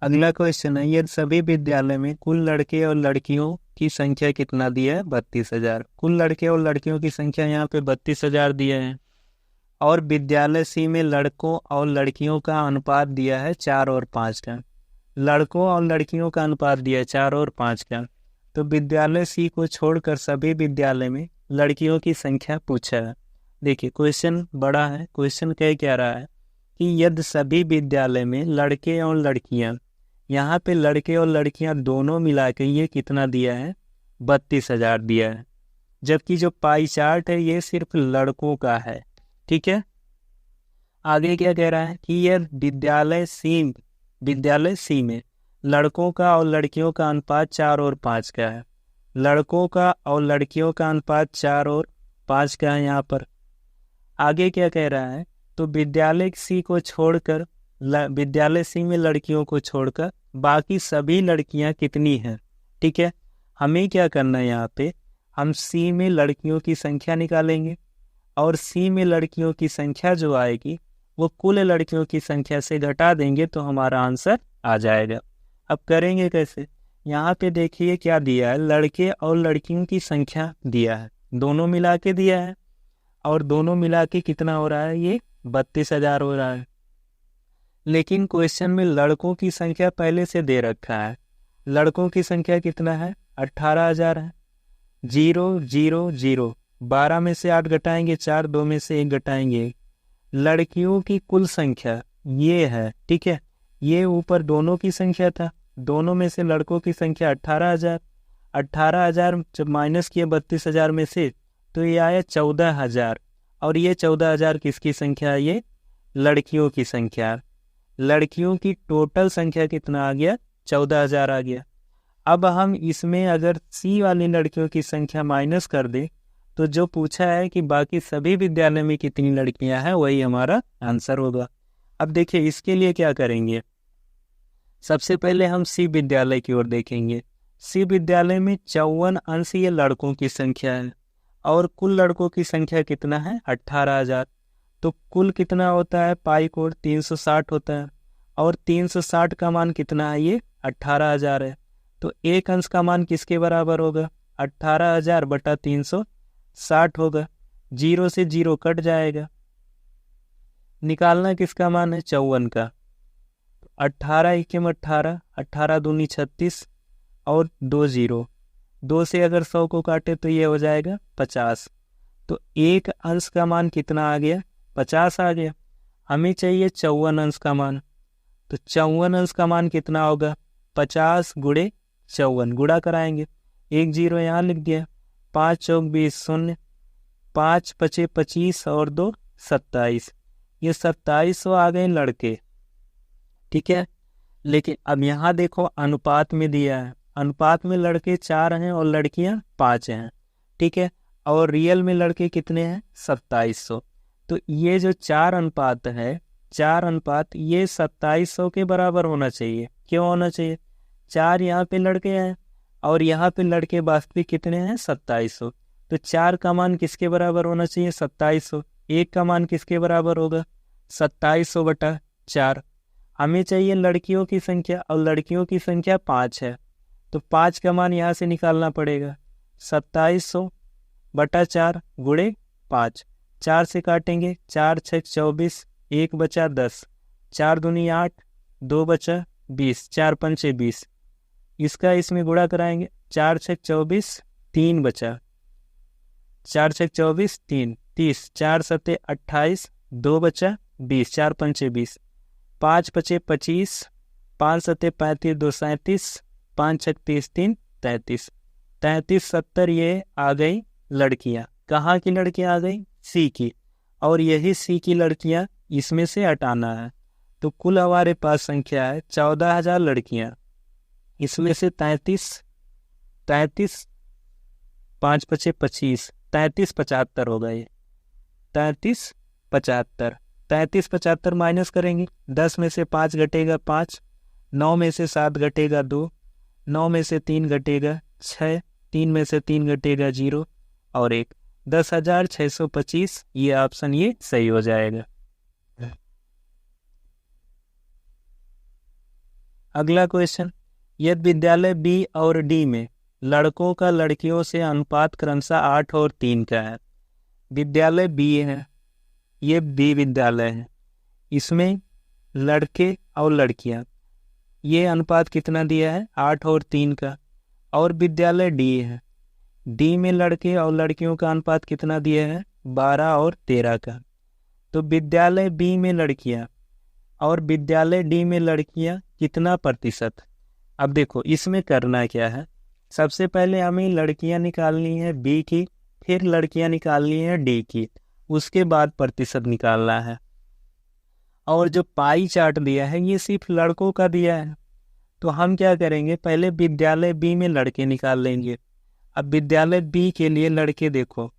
अगला क्वेश्चन है, यदि सभी विद्यालय में कुल लड़के और लड़कियों की संख्या कितना दिया है? 32,000। कुल लड़के और लड़कियों की संख्या यहाँ पे 32,000 दिए हैं। और विद्यालय सी में लड़कों और लड़कियों का अनुपात दिया है 4 और 5 का। लड़कों और लड़कियों का अनुपात दिया है 4 और 5 का। तो विद्यालय सी को छोड़कर सभी विद्यालय में लड़कियों की संख्या पूछा है। देखिए क्वेश्चन बड़ा है। क्वेश्चन कह क्या रहा है कि यदि सभी विद्यालय में लड़के और लड़कियां, यहाँ पे लड़के और लड़कियां दोनों मिला के ये कितना दिया है? 32,000 दिया है। जबकि जो पाई चार्ट है ये सिर्फ लड़कों का है। ठीक है, आगे क्या कह रहा है कि यह विद्यालय सी में लड़कों का और लड़कियों का अनुपात 4 और 5 का है। लड़कों का और लड़कियों का अनुपात 4 और 5 का है यहाँ पर। आगे क्या कह रहा है, तो विद्यालय सी को छोड़कर विद्यालय सी में लड़कियों को छोड़कर बाकी सभी लड़कियां कितनी हैं? ठीक है, हमें क्या करना है यहाँ पे, हम सी में लड़कियों की संख्या निकालेंगे और सी में लड़कियों की संख्या जो आएगी वो कुल लड़कियों की संख्या से घटा देंगे तो हमारा आंसर आ जाएगा। अब करेंगे कैसे? यहाँ पे देखिए क्या दिया है, लड़के और लड़कियों की संख्या दिया है, दोनों मिला के दिया है। और दोनों मिला के कितना हो रहा है? ये 32,000 हो रहा है। लेकिन क्वेश्चन में लड़कों की संख्या पहले से दे रखा है। लड़कों की संख्या कितना है? 18,000 है। 0 0 0, 12 में से 8 घटाएंगे 4, 2 में से 1 घटाएंगे। लड़कियों की कुल संख्या ये है। ठीक है, ये ऊपर दोनों की संख्या था, दोनों में से लड़कों की संख्या 18,000। 18,000 जब माइनस किया 32,000 में से तो ये आया 14,000। और ये 14,000 किसकी संख्या है? ये लड़कियों की संख्या। लड़कियों की टोटल संख्या कितना आ गया? 14,000 आ गया। अब हम इसमें अगर सी वाली लड़कियों की संख्या माइनस कर दें तो जो पूछा है कि बाकी सभी विद्यालय में कितनी लड़कियां हैं वही हमारा आंसर होगा। अब देखिए इसके लिए क्या करेंगे, सबसे पहले हम सी विद्यालय की ओर देखेंगे। सी विद्यालय में 54 अंश ये लड़कों की संख्या है और कुल लड़कों की संख्या कितना है? 18,000। तो कुल कितना होता है? पाई कोड 360 होता है। और 360 का मान कितना है? ये 18,000 है। तो एक अंश का मान किसके बराबर होगा? 18,000 बटा 360 होगा। 0 से 0 कट जाएगा। निकालना किसका मान है? 54 का। 18 एकम 18, 18 दूनी 36 और 2 0। 2 से अगर 100 को काटे तो ये हो जाएगा 50। तो एक अंश का मान कितना आ गया? 50 आ गया। हमें चाहिए 54 अंश का मान। तो 54 अंश का मान कितना होगा? 50 गुणे 54, गुणा कराएंगे। 1 0 यहाँ लिख दिया। 5 चौक 20 0, 5 पचे 25 और 2 27। ये 2700 आ गए लड़के। ठीक है, लेकिन अब यहाँ देखो अनुपात में दिया है, अनुपात में लड़के 4 हैं और लड़कियां 5 हैं। ठीक है, और रियल में लड़के कितने हैं? 2700। तो ये जो 4 अनुपात है, 4 अनुपात ये 2700 के बराबर होना चाहिए। क्यों होना चाहिए? 4 यहाँ पे लड़के हैं और यहाँ पे लड़के वास्तविक कितने हैं? 2700। तो 4 का मान किसके बराबर होना चाहिए? 2700। 1 का मान किसके बराबर होगा? 2700 बटा 4। हमें चाहिए लड़कियों की संख्या और लड़कियों की संख्या 5 है। तो 5 का मान यहाँ से निकालना पड़ेगा। 2700 बटा 4 गुणे 5। 4 से काटेंगे, 4 6 24, 1 बचा 10, 4 दूनी 8, 2 बचा 20, 4 पंचे 20। इसका इसमें गुणा कराएंगे, 4 6 24, 3 बचा, 4 6 24 3 30, 4 सत्ते 28, 2 बचा 20, 4 पंचे 20, 5 पचे 25, 5 सत्ते 35, 2 37, 5 6 30, 3 33, 33 70 ये आ गई लड़कियां। कहाँ की लड़कियां आ गई? सी की। और यही सी की लड़कियां इसमें से हटाना है। तो कुल हमारे पास संख्या है 14,000 लड़कियां। इसमें से 33 5 पचे 25, 33 75 होगा। ये 33 75, 33 75 माइनस करेंगे। 10 में से 5 घटेगा 5, 9 में से 7 घटेगा 2, 9 में से 3 घटेगा 6, 3 में से 3 घटेगा 0 और 1। 10,625 ये ऑप्शन ये सही हो जाएगा। अगला क्वेश्चन, यदि विद्यालय बी और डी में लड़कों का लड़कियों से अनुपात क्रमशः 8 और 3 का है। विद्यालय बी है, ये बी विद्यालय है, इसमें लड़के और लड़कियां, ये अनुपात कितना दिया है 8 और 3 का। और विद्यालय डी है, डी में लड़के और लड़कियों का अनुपात कितना दिया है 12 और 13 का। तो विद्यालय बी में लड़कियां और विद्यालय डी में लड़कियां कितना प्रतिशत। अब देखो इसमें करना क्या है, सबसे पहले हमें लड़कियां निकालनी है बी की, फिर लड़कियां निकालनी है डी की, उसके बाद प्रतिशत निकालना है। और जो पाई चार्ट दिया है ये सिर्फ लड़कों का दिया है, तो हम क्या करेंगे, पहले विद्यालय बी में लड़के निकाल लेंगे। अब विद्यालय बी के लिए लड़के देखो,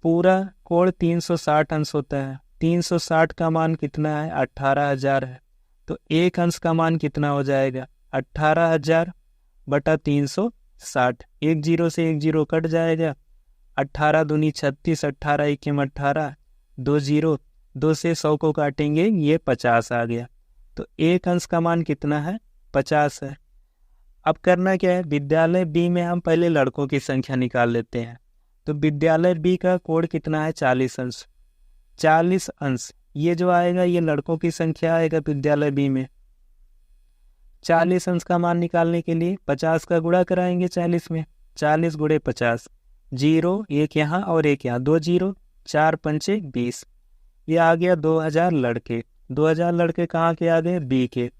पूरा कोण 360 अंश होता है, 360 का मान कितना है 18,000 है, तो एक अंश का मान कितना हो जाएगा 18,000 बटा 360, एक जीरो से एक जीरो कट जाएगा, 18 दूनी 36, 18 इक्कीम 18, 2 जीरो, 2 से 100 को काटेंगे ये 50 आ गया। तो एक अंश का मान कितना है 50 है। अब करना क्या है, विद्यालय बी में हम पहले लड़कों की संख्या निकाल लेते हैं। तो विद्यालय बी का कोण कितना है 40 अंश, 40 अंश ये जो आएगा ये लड़कों की संख्या आएगा विद्यालय बी में। 40 अंश का मान निकालने के लिए 50 का गुणा कराएंगे 40 में, 40 गुणे 50, जीरो एक यहाँ और एक यहाँ, 2 जीरो, 4 पंचे 20, ये आ गया 2000 लड़के। 2000 लड़के कहाँ के आ गए बी के,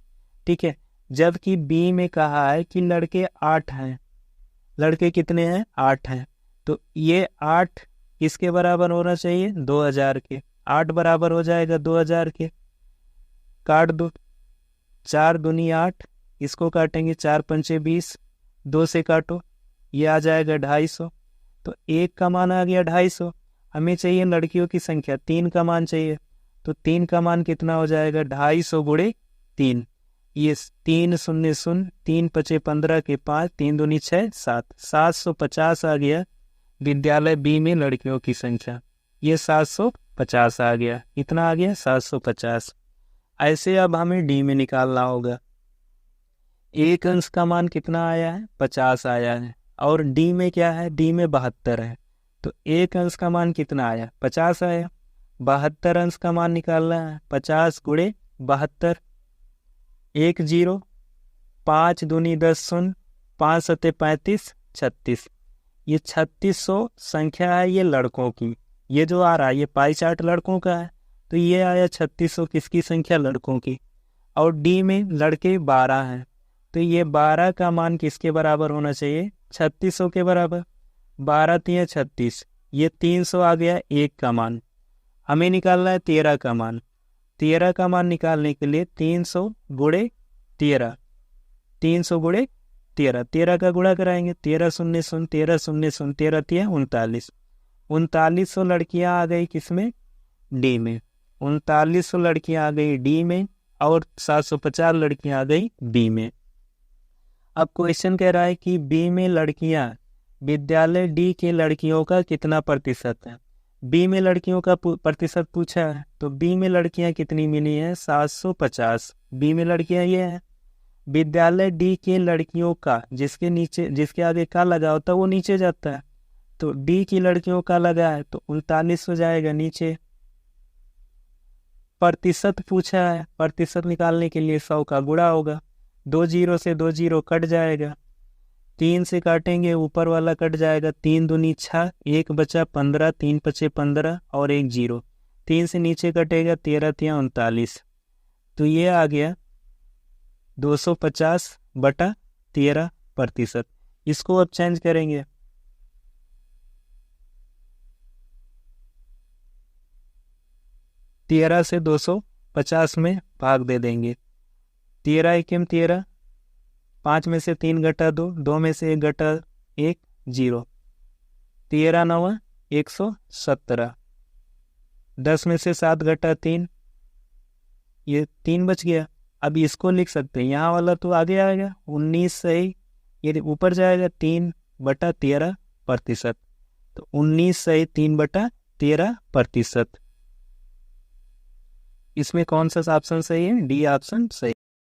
ठीक है। जबकि बी में कहा है कि लड़के 8 हैं, लड़के कितने हैं 8 हैं, तो ये 8 किसके बराबर होना चाहिए 2000 के, 8 बराबर हो जाएगा 2000 के, काट दो, 4 दूनी 8, इसको काटेंगे 4 पंचे 20, 2 से काटो, ये आ जाएगा 250, तो एक का मान आ गया 250। हमें चाहिए लड़कियों की संख्या, 3 का मान चाहिए, तो 3 का मान कितना हो जाएगा 250 गुणे 3, ये 3 शून्य शून्य, 3 पचे 15 के 5, 3 दूनी 6, 7, 750 आ गया विद्यालय बी में लड़कियों की संख्या, ये 750 आ गया, इतना आ गया 750। ऐसे अब हमें डी में निकालना होगा। एक अंश का मान कितना आया है 50 आया है, और डी में क्या है, डी में 72 है, तो एक अंश का मान कितना आया 50 आया, 72 अंश का मान निकालना है, 50 गुणे 72, 1 जीरो, 5 दूनी 10 शून्य, 5 सत्ते 35, 36, ये 3600 संख्या है ये लड़कों की। ये जो आ रहा है ये पाई चार्ट लड़कों का है, तो ये आया 3600 किसकी संख्या लड़कों की। और डी में लड़के 12 हैं, तो ये 12 का मान किसके बराबर होना चाहिए 3600 के बराबर, 12 तिया 36, ये 300 आ गया एक का मान। हमें निकालना है 13 का मान, 13 का मान निकालने के लिए 300 गुणे 13, 300 गुणे 13, 13 का गुणा कराएंगे, 13 शून्य शून्य, 13 शून्य शून्य, 13 तिया 39, 3900 लड़कियां आ गई किसमें डी में, 3900 लड़कियां आ गई डी में, और 750 लड़कियां आ गई बी में। अब क्वेश्चन कह रहा है कि बी में लड़कियां विद्यालय डी के लड़कियों का कितना प्रतिशत है। बी में लड़कियों का प्रतिशत पूछा है, तो बी में लड़कियां कितनी मिली हैं 750, बी में लड़कियां ये हैं। विद्यालय डी के लड़कियों का, जिसके नीचे जिसके आगे का लगा होता है वो नीचे जाता है, तो डी की लड़कियों का लगा है तो 39 हो जाएगा नीचे। प्रतिशत पूछा है, प्रतिशत निकालने के लिए 100 का गुणा होगा, 2 जीरो से 2 जीरो कट जाएगा, 3 से काटेंगे ऊपर वाला कट जाएगा, 3 दूनी 6, 1 बचा 15, 3 पचे 15 और 1 जीरो, 3 से नीचे कटेगा 13 तिया 39, तो ये आ गया 250 बटा 13%। इसको अब चेंज करेंगे, तेरह से 250 में भाग दे देंगे, 13 एकिम 13, 5 में से 3 घटा 2, 2 में से 1 घटा 1, 0, 13 9 117, 10 में से 7 घटा 3, ये 3 बच गया। अब इसको लिख सकते हैं, यहाँ वाला तो आगे आएगा 19 सही, ये ऊपर जाएगा 3/13%, तो 19 सही 3/13%। इसमें कौन सा ऑप्शन सही है, डी ऑप्शन सही।